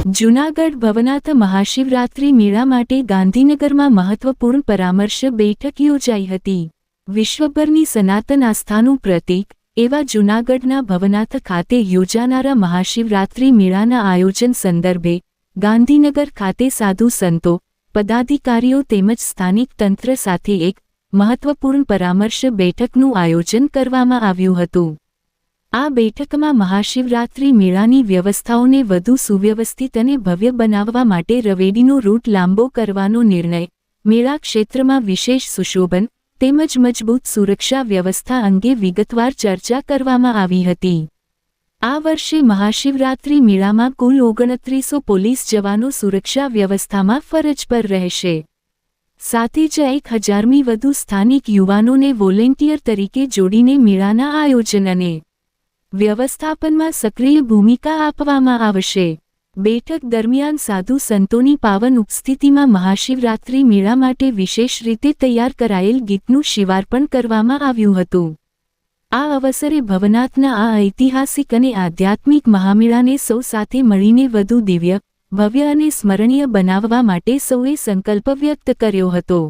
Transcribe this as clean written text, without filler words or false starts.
જૂનાગઢ ભવનાથ મહાશિવરાત્રિ મેળા માટે ગાંધીનગરમાં મહત્વપૂર્ણ પરામર્શ બેઠક યોજાઈ હતી। વિશ્વભરની સનાતન આસ્થાનું પ્રતીક એવા જૂનાગઢના ભવનાથ ખાતે યોજાનારા મહાશિવરાત્રિ મેળાના આયોજન સંદર્ભે ગાંધીનગર ખાતે સાધુ સંતો, પદાધિકારીઓ તેમજ સ્થાનિક તંત્ર સાથે એક મહત્વપૂર્ણ પરામર્શ બેઠકનું આયોજન કરવામાં આવ્યું હતું। આ બેઠકમાં મહાશિવરાત્રિ મેળાની વ્યવસ્થાઓને વધુ સુવ્યવસ્થિત અને ભવ્ય બનાવવા માટે રવેડીનો રૂટ લાંબો કરવાનો નિર્ણય, મેળા ક્ષેત્રમાં વિશેષ સુશોભન તેમજ મજબૂત સુરક્ષા વ્યવસ્થા અંગે વિગતવાર ચર્ચા કરવામાં આવી હતી। આ વર્ષે મહાશિવરાત્રિ મેળામાં કુલ 2900 પોલીસ જવાનો સુરક્ષા વ્યવસ્થામાં ફરજ પર રહેશે। સાથે જ 1000મી વધુ સ્થાનિક યુવાનોને વોલેન્ટિયર તરીકે જોડીને મેળાના આયોજન અને વ્યવસ્થાપનમાં સક્રિય ભૂમિકા આપવામાં આવશે। બેઠક દરમિયાન સાધુ સંતોની પાવન ઉપસ્થિતિમાં મહાશિવરાત્રિ મેળા માટે વિશેષ રીતે તૈયાર કરાયેલ ગીતનું શિવાર્પણ કરવામાં આવ્યું હતું। આ અવસરે ભવનાથના આ ઐતિહાસિક અને આધ્યાત્મિક મહામેળાને સૌ સાથે મળીને વધુ દિવ્ય, ભવ્ય અને સ્મરણીય બનાવવા માટે સૌએ સંકલ્પ વ્યક્ત કર્યો હતો।